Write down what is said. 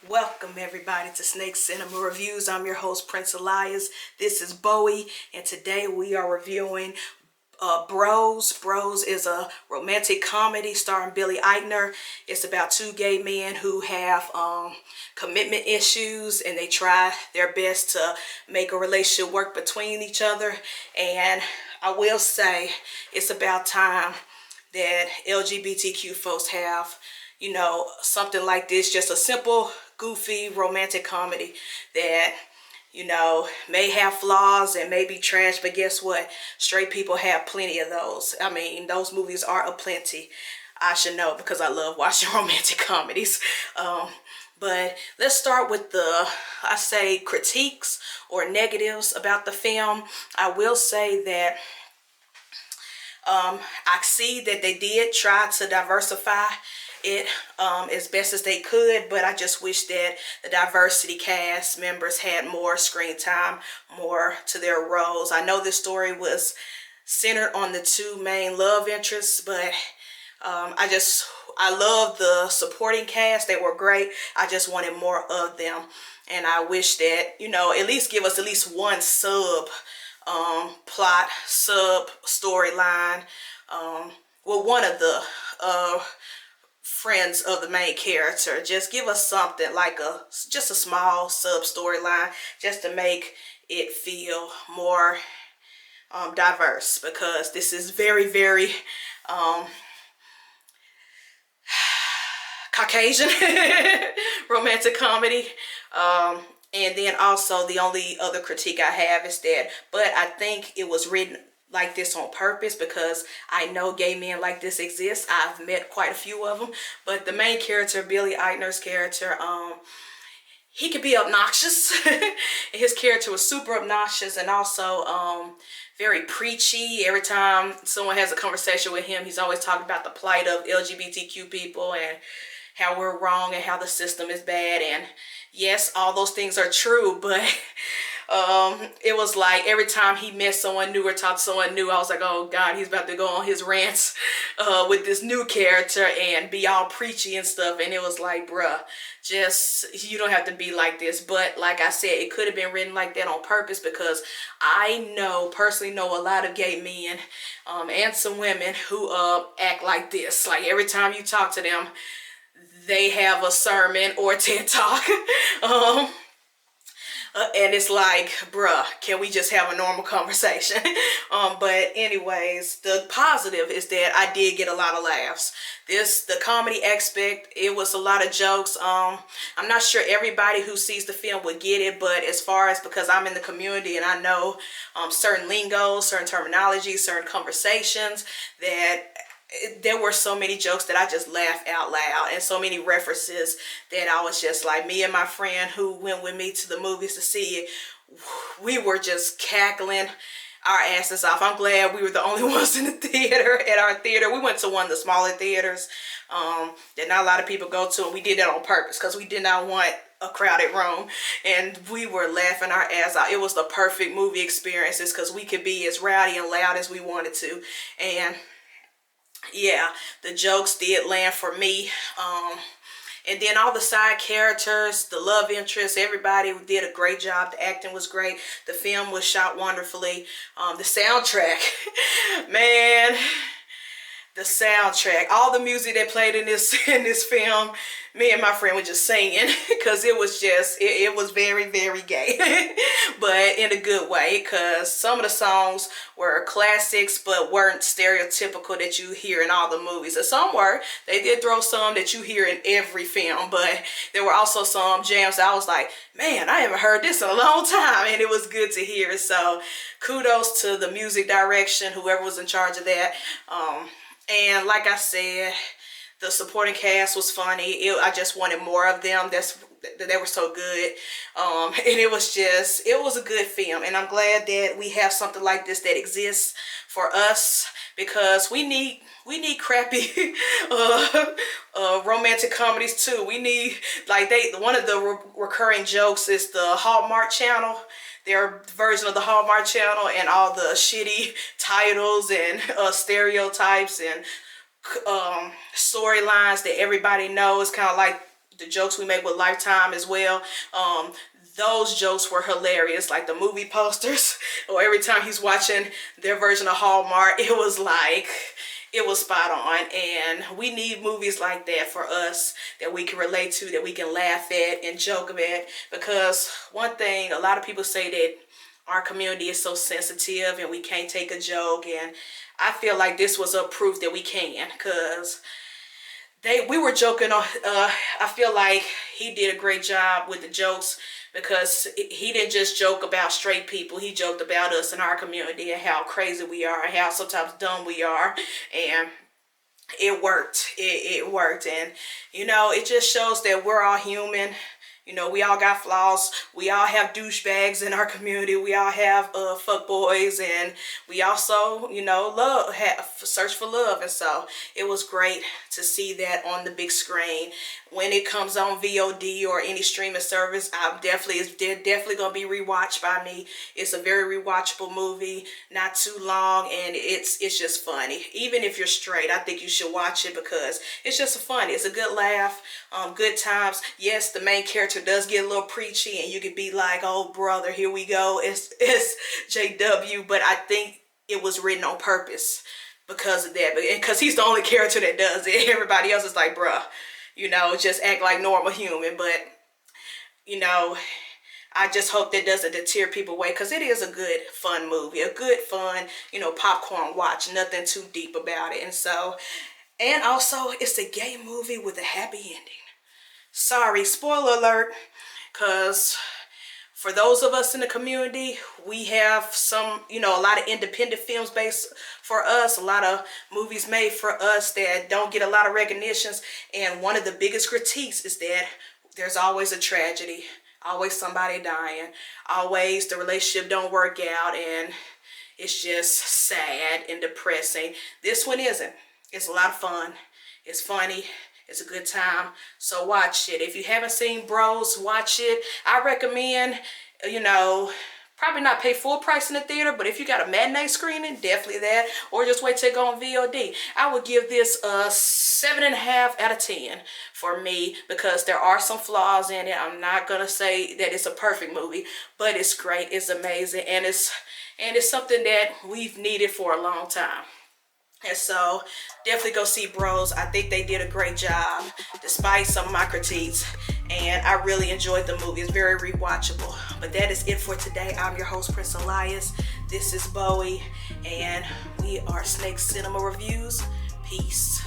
Welcome everybody to Snake Cinema Reviews. I'm your host Prince Elias. This is Bowie, and today we are reviewing Bros. Bros is a romantic comedy starring Billy Eichner. It's about two gay men who have commitment issues, and they try their best to make a relationship work between each other. And I will say it's about time that LGBTQ folks have, you know, something like this, just a simple, goofy, romantic comedy that, you know, may have flaws and may be trash, but guess what? Straight people have plenty of those. I mean, those movies are aplenty. I should know because I love watching romantic comedies. But let's start with I say, critiques or negatives about the film. I will say that I see that they did try to diversify it as best as they could, but I just wish that the diversity cast members had more screen time, more to their roles. I know this story was centered on the two main love interests, but I love the supporting cast. They were great. I just wanted more of them, and I wish that, you know, at least give us at least one plot, sub storyline, well, one of the friends of the main character. Just give us something like just a small sub storyline, just to make it feel more diverse, because this is very, very Caucasian romantic comedy. And then also the only other critique I have is that, but I think it was written like this on purpose, because I know gay men like this exist. I've met quite a few of them, but the main character, Billy Eichner's character, he could be obnoxious. His character was super obnoxious, and also very preachy. Every time someone has a conversation with him, he's always talking about the plight of LGBTQ people and how we're wrong and how the system is bad. And yes, all those things are true, but it was like every time he met someone new or talked to someone new, I was like, oh God, he's about to go on his rants with this new character and be all preachy and stuff. And it was like, bruh, just, you don't have to be like this. But like I said, it could have been written like that on purpose, because I personally know a lot of gay men and some women who act like this. Like every time you talk to them, they have a sermon or a TED Talk. And it's like, bruh, can we just have a normal conversation? But anyways, the positive is that I did get a lot of laughs. The comedy aspect, it was a lot of jokes. I'm not sure everybody who sees the film would get it, but as far as, because I'm in the community and I know certain lingo, certain terminology, certain conversations, that there were so many jokes that I just laughed out loud, and so many references that I was just like, me and my friend who went with me to the movies to see it, we were just cackling our asses off. I'm glad we were the only ones in the theater, at our theater. We went to one of the smaller theaters that not a lot of people go to, and we did that on purpose because we did not want a crowded room, and we were laughing our ass out. It was the perfect movie experiences because we could be as rowdy and loud as we wanted to. And yeah, the jokes did land for me. And then all the side characters, the love interests, everybody did a great job. The acting was great. The film was shot wonderfully. The soundtrack, man, the soundtrack, all the music that played in this film, me and my friend were just singing because it was just, it was very, very gay, but in a good way, because some of the songs were classics but weren't stereotypical that you hear in all the movies. And some were. They did throw some that you hear in every film, but there were also some jams that I was like, man, I haven't heard this in a long time, and it was good to hear. So kudos to the music direction, whoever was in charge of that. And like I said, the supporting cast was funny. I just wanted more of them. They were so good. And it was a good film. And I'm glad that we have something like this that exists for us, because we need crappy romantic comedies too. We need, like, one of the recurring jokes is the Hallmark Channel. Their version of the Hallmark Channel, and all the shitty titles and stereotypes and storylines that everybody knows, kind of like the jokes we make with Lifetime as well. Those jokes were hilarious, like the movie posters, or every time he's watching their version of Hallmark, it was like, it was spot on. And we need movies like that for us, that we can relate to, that we can laugh at and joke at. Because one thing, a lot of people say that our community is so sensitive and we can't take a joke, and I feel like this was a proof that we can, because we were joking on, I feel like he did a great job with the jokes, because he didn't just joke about straight people. He joked about us and our community and how crazy we are and how sometimes dumb we are. And it worked. It worked. And, you know, it just shows that we're all human. You know, we all got flaws. We all have douchebags in our community. We all have fuckboys, and we also, you know, search for love. And so it was great to see that on the big screen. When it comes on VOD or any streaming service, it's definitely gonna be rewatched by me. It's a very rewatchable movie, not too long, and it's just funny. Even if you're straight, I think you should watch it, because it's just funny. It's a good laugh, good times. Yes, the main character does get a little preachy, and you could be like, oh brother, here we go, it's JW, but I think it was written on purpose because of that, because he's the only character that does it. Everybody else is like, bruh, you know, just act like normal human. But, you know, I just hope that doesn't deter people away, because it is a good, fun movie. A good, fun, you know, popcorn watch. Nothing too deep about it. And so, and also, it's a gay movie with a happy ending. Sorry, spoiler alert, because for those of us in the community, we have some, you know, a lot of independent films based for us, a lot of movies made for us that don't get a lot of recognitions. And one of the biggest critiques is that there's always a tragedy, always somebody dying, always the relationship don't work out, and it's just sad and depressing. This one isn't. It's a lot of fun. It's funny. It's a good time. So watch it. If you haven't seen Bros, watch it. I recommend, you know, probably not pay full price in the theater, but if you got a matinee screening, definitely that. Or just wait till it go on VOD. I would give this a 7.5 out of 10 for me, because there are some flaws in it. I'm not going to say that it's a perfect movie, but it's great. It's amazing. And it's something that we've needed for a long time. And so definitely go see Bros. I think they did a great job despite some of my critiques, and I really enjoyed the movie. It's very rewatchable. But that is it for today. I'm your host, Prince Elias. This is Bowie, and we are Snake Cinema Reviews. Peace.